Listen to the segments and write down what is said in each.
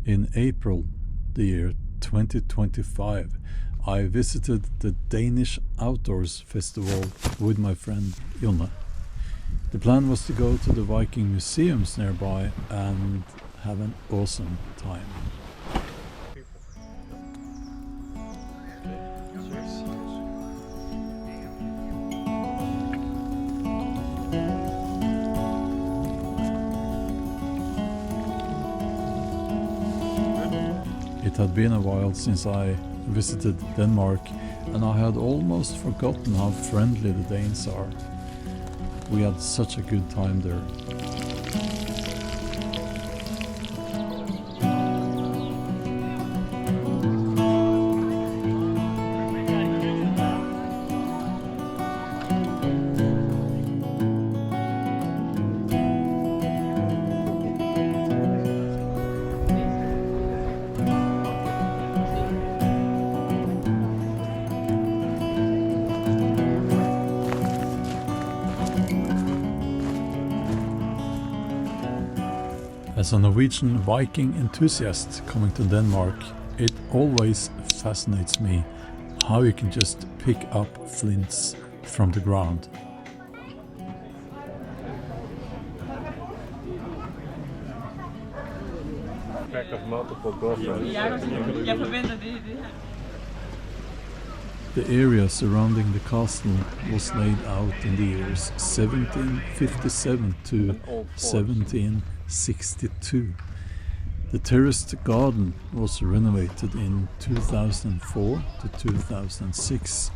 In April the year 2025, I visited the Danish Outdoors Festival with my friend Jonna. The plan was to go to the Viking museums nearby and have an awesome time. It had been a while since I visited Denmark, and I had almost forgotten how friendly the Danes are. We had such a good time there. As a Norwegian Viking enthusiast coming to Denmark, it always fascinates me how you can just pick up flints from the ground. Pack of multiple girlfriends. The area surrounding the castle was laid out in the years 1757 to 1762. The terraced garden was renovated in 2004 to 2006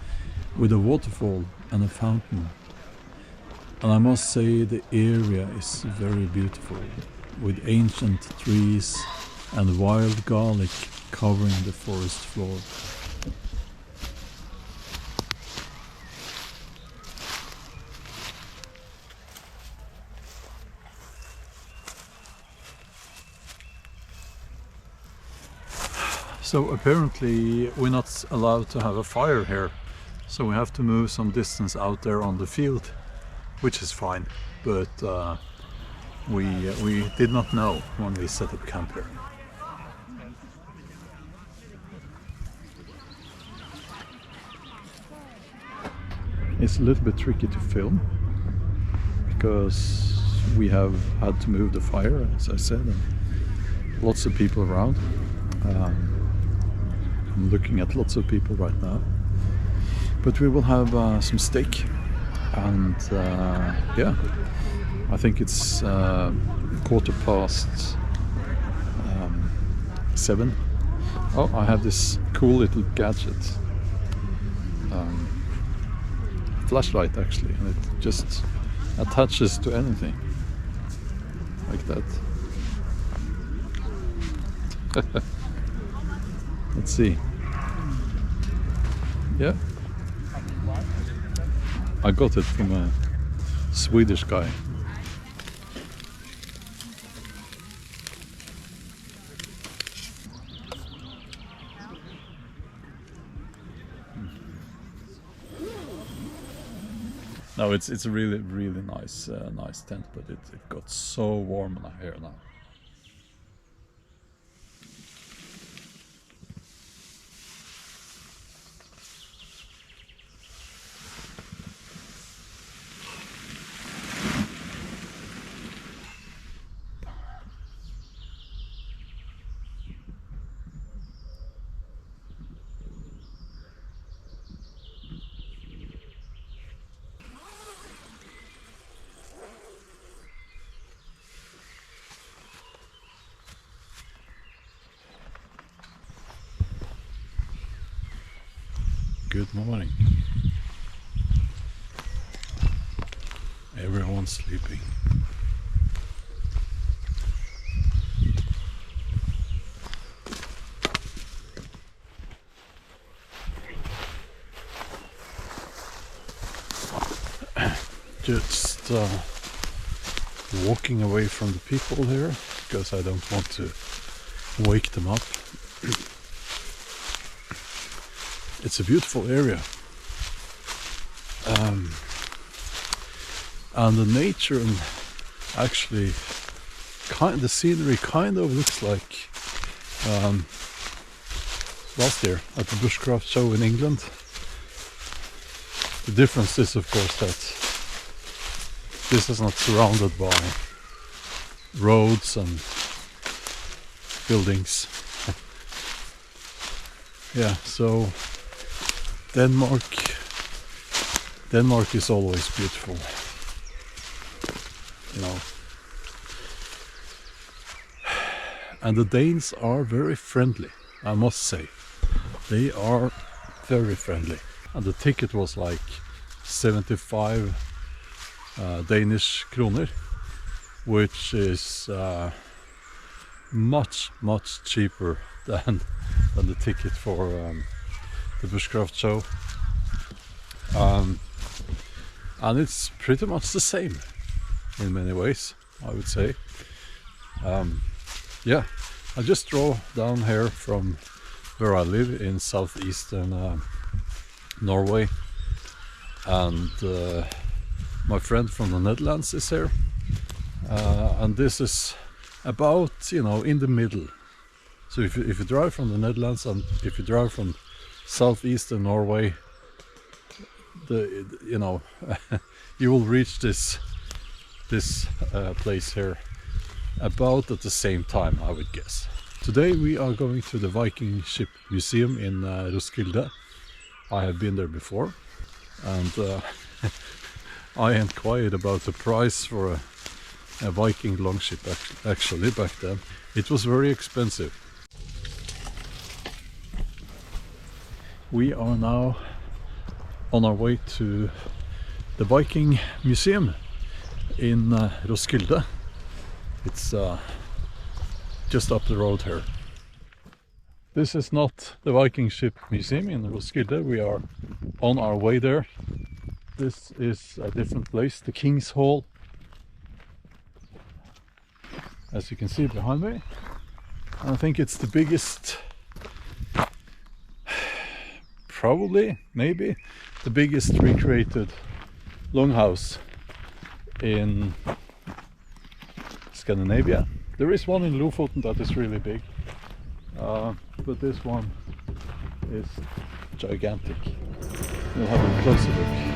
with a waterfall and a fountain. And I must say the area is very beautiful, with ancient trees and wild garlic covering the forest floor. So apparently we're not allowed to have a fire here, so we have to move some distance out there on the field, which is fine, but we did not know when we set up camp here. It's a little bit tricky to film because we have had to move the fire, as I said, and lots of people around. I'm looking at lots of people right now, but we will have some steak, and yeah, I think it's 7:15. Oh, I have this cool little gadget, flashlight actually, and it just attaches to anything like that. Let's see. Yeah, I got it from a Swedish guy. No, it's a really nice nice tent, but it got so warm in here now. Good morning. Everyone's sleeping. Just walking away from the people here because I don't want to wake them up. It's a beautiful area, and the nature and actually the scenery kind of looks like last year at the Bushcraft show in England. The difference is, of course, that this is not surrounded by roads and buildings. Yeah, so Denmark is always beautiful, you know. And the Danes are very friendly, I must say. They are very friendly. And the ticket was like 75 Danish kroner, which is much cheaper than the ticket for the Bushcraft show. And it's pretty much the same in many ways, I would say. Yeah, I just drove down here from where I live in southeastern Norway, and my friend from the Netherlands is here, and this is about, you know, in the middle. So if you drive from the Netherlands and if you drive from southeastern Norway, you know, you will reach this place here about at the same time, I would guess. Today we are going to the Viking ship museum in Roskilde. I have been there before, and I inquired about the price for a Viking longship. Actually, back then it was very expensive. We are now on our way to the Viking museum in Roskilde. It's just up the road here. This is not the Viking ship museum in Roskilde. We are on our way there. This is a different place, the King's Hall, as you can see behind me. And I think it's the biggest, probably, maybe, the biggest recreated longhouse in Scandinavia. There is one in Lofoten that is really big, but this one is gigantic. We'll have a closer look.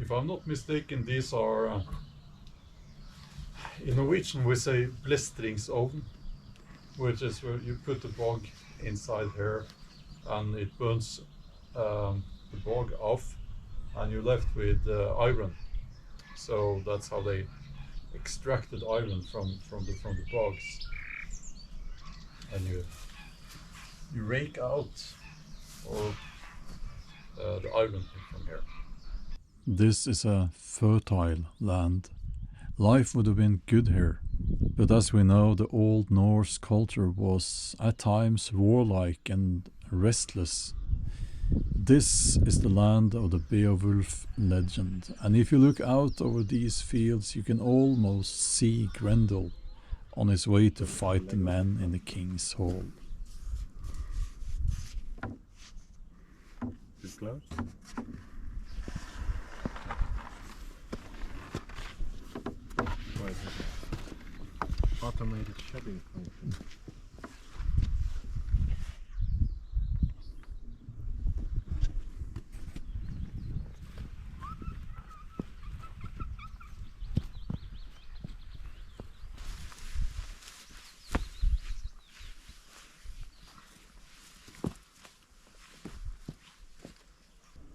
if I'm not mistaken, these are, in Norwegian we say blistringsovn, which is where you put the bog inside here and it burns the bog off and you're left with iron. So that's how they extracted iron from the bogs. And you rake out or the iron from here. This is a fertile land. Life would have been good here, but as we know, the Old Norse culture was at times warlike and restless. This is the land of the Beowulf legend, and if you look out over these fields, you can almost see Grendel on his way to fight the men in the king's hall. Too close? What is it? Automated shedding function.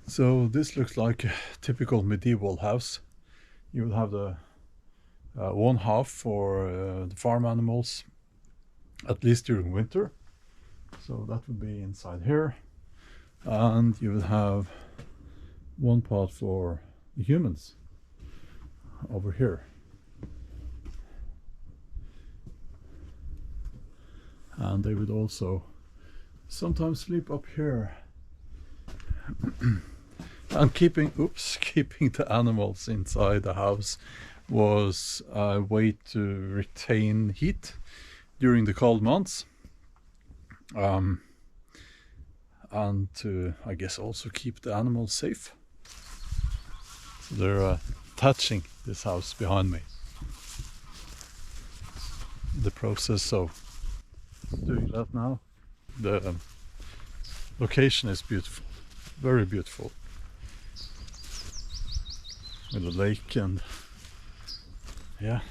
So this looks like a typical medieval house. You will have the one half for the farm animals, at least during winter. So that would be inside here. And you will have one part for the humans over here. And they would also sometimes sleep up here. And keeping the animals inside the house was a way to retain heat during the cold months, and to, I guess, also keep the animals safe. So they're touching this house behind me. The process of doing that now. The location is beautiful, very beautiful. With a lake and yeah.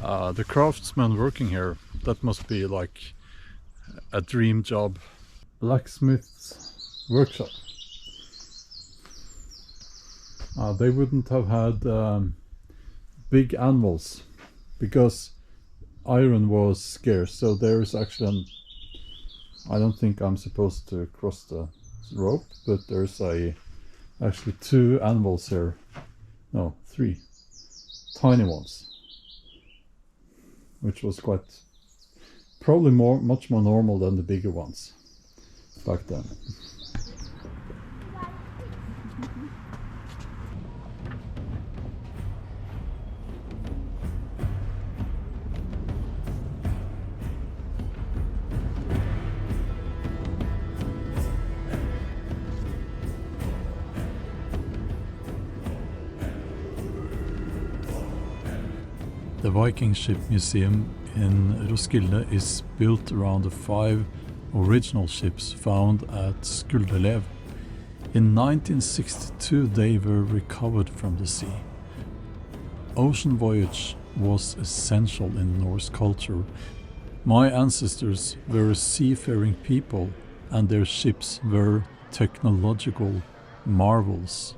The craftsmen working here, that must be like a dream job. Blacksmith's workshop. They wouldn't have had big animals because iron was scarce, so there's actually I don't think I'm supposed to cross the rope, but there's actually two animals here. No, three tiny ones, which was probably much more normal than the bigger ones back then. The Viking Ship Museum in Roskilde is built around the 5 original ships found at Skulderlev. In 1962 they were recovered from the sea. Ocean voyage was essential in Norse culture. My ancestors were seafaring people and their ships were technological marvels.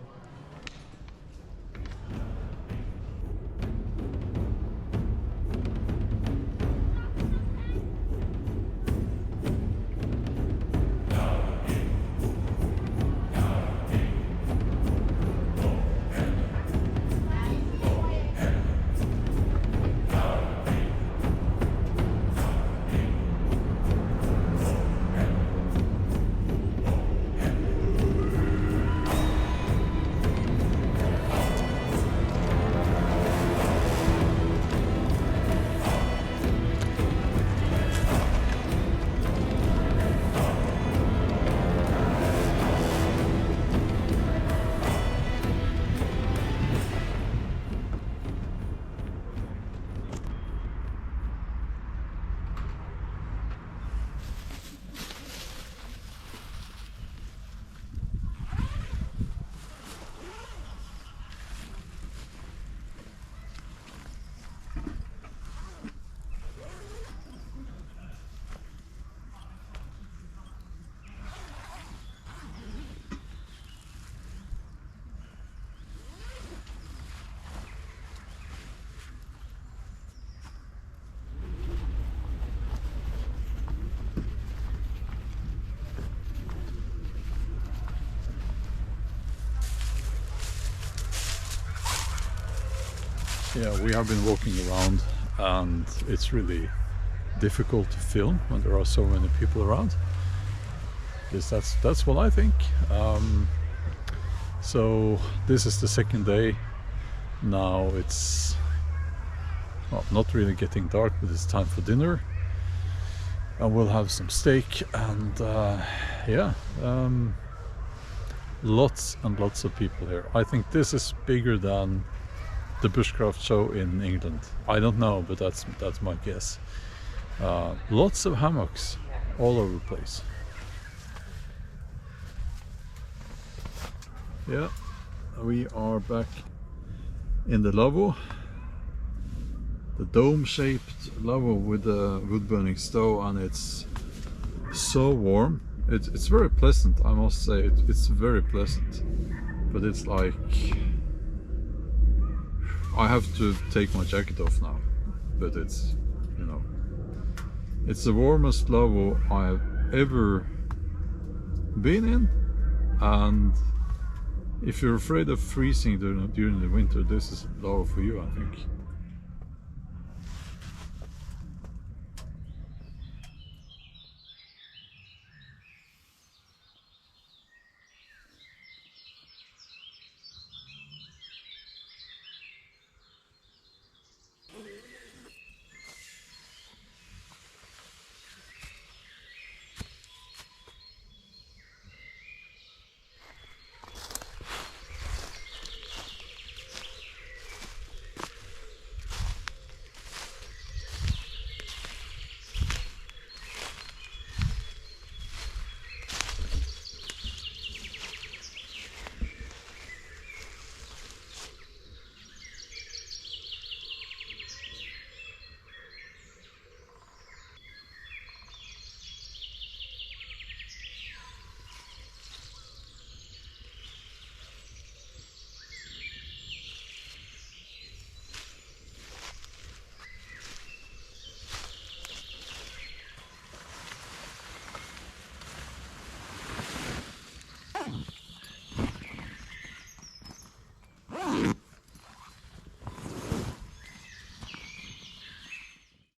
Yeah, we have been walking around and it's really difficult to film when there are so many people around. Yes, that's what I think. So this is the second day. Now it's well, not really getting dark, but it's time for dinner. And we'll have some steak and yeah, lots and lots of people here. I think this is bigger than the Bushcraft show in England. I don't know, but that's my guess. Lots of hammocks all over the place. Yeah, we are back in the lavvo, the dome-shaped lavvo with the wood-burning stove, and it's so warm. It's very pleasant, I must say. It's very pleasant, but it's like I have to take my jacket off now. But it's, you know, it's the warmest lavvo I have ever been in, and if you're afraid of freezing during the winter, this is lavvo for you, I think.